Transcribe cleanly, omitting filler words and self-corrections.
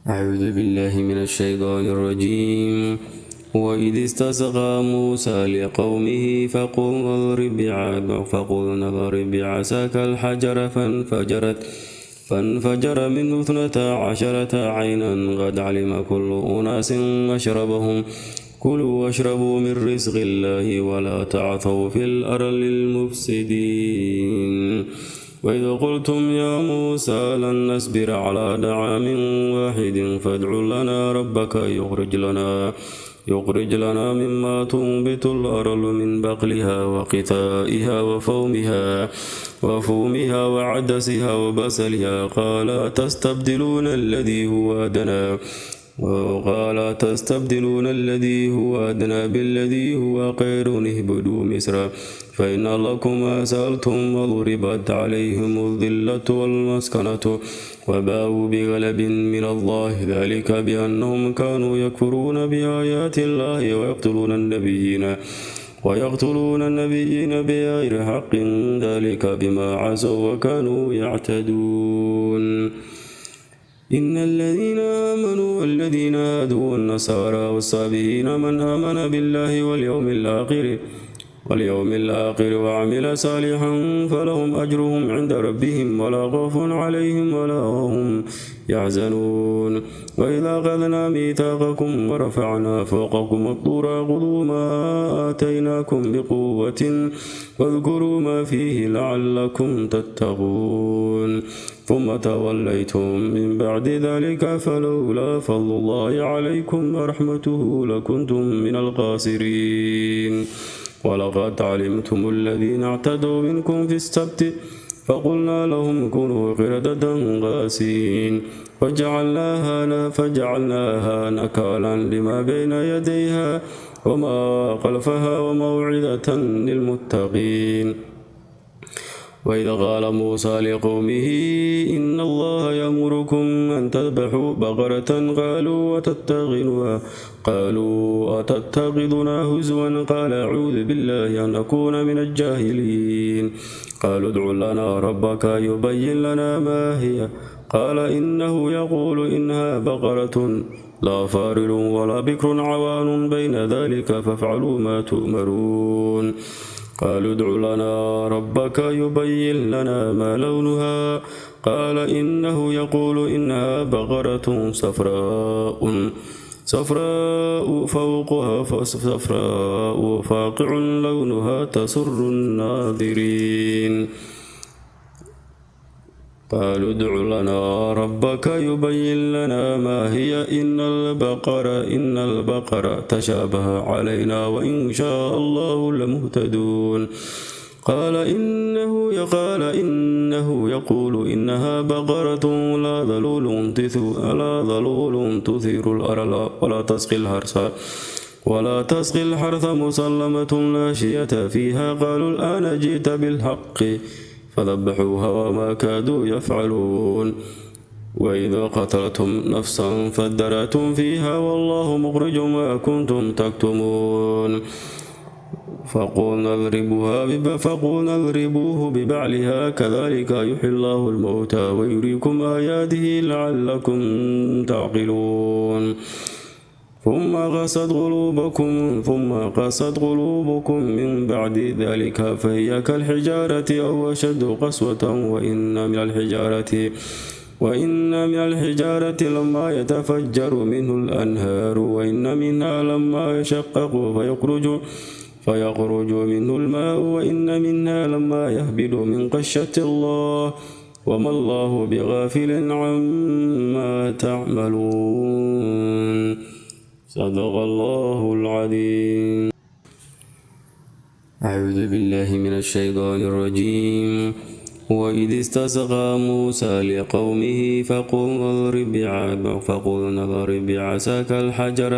أعوذ بالله من الشيطان الرجيم. وإذ استسقى موسى لقومه فقلنا اضرب بعصاك الحجر فانفجر منه 12 عينا قد علم كل أناس مشربهم كلوا واشربوا من رزق الله ولا تعثوا في الأرض المفسدين. وإذ قلتم يا موسى لن نصبر على طعام واحد فادع لنا ربك يخرج لنا مما تنبت الأرض من بقلها وقثائها وفومها وعدسها وبصلها قال تستبدلون الذي هو أدنى بالذي هو خير اهبطوا مصر فإن لكم ما سألتم وضربت عليهم الذلة والمسكنة وباءوا بغلب من الله ذلك بأنهم كانوا يكفرون بآيات الله ويقتلون النبيين بغير حق ذلك بما عصوا وكانوا يعتدون. إن الذين آمنوا والذين هادوا والنصارى والصابئين من آمن بالله واليوم الآخر وعمل صالحا فلهم أجرهم عند ربهم ولا خوف عليهم ولا هم يحزنون. وإذا أخذنا ميثاقكم ورفعنا فوقكم الطور خذوا ما آتيناكم بقوة واذكروا ما فيه لعلكم تتقون ثم توليتم من بعد ذلك فلولا فضل الله عليكم ورحمته لكنتم من الخاسرين. ولقد علمتم الذين اعتدوا منكم في السبت فقلنا لهم كونوا قردة خاسئين فجعلناها نكالا لما بين يديها وما خلفها وموعظة للمتقين. وإذا قال موسى لقومه إن الله يأمركم أن تذبحوا بقرة قالوا أتتخذنا هزوا قال أعوذ بالله أن أكون من الجاهلين. قالوا ادع لنا ربك يبين لنا ما هي قال إنه يقول إنها بقرة لا فارض ولا بكر عوان بين ذلك فافعلوا ما تؤمرون. قالوا ادع لنا ربك يبين لنا ما لونها قال إنه يقول إنها بقرة صفراء فاقع لونها تسر الناظرين. قالوا ادع لنا ربك يبين لنا ما هي إن البقرة تشابه علينا وإن شاء الله لمهتدون. قال إنه يقول إنها بقرة لا ذلول تثير الأرض ولا تسقي الحرث مسلمة لا شية فيها قالوا الآن جئت بالحق فذبحوها وما كادوا يفعلون. وإذا قتلتم نفسا فادرأتم فيها والله مخرج ما كنتم تكتمون. فقلنا اضربوه ببعلها كذلك يحيي الله الموتى ويريكم آياته لعلكم تعقلون. ثم قست قلوبكم من بعد ذلك فهي كالحجارة أو أشد قسوة وإن من الحجارة لما يتفجر منه الأنهار وإن منها لما يشقق فيخرج منه الماء وإن منها لما يهبط من خشية الله وما الله بغافل عما تعملون. صدق الله العظيم. أعوذ بالله من الشيطان الرجيم. وإذ استسقى موسى لقومه فقلنا اضرب بعصاك الحجر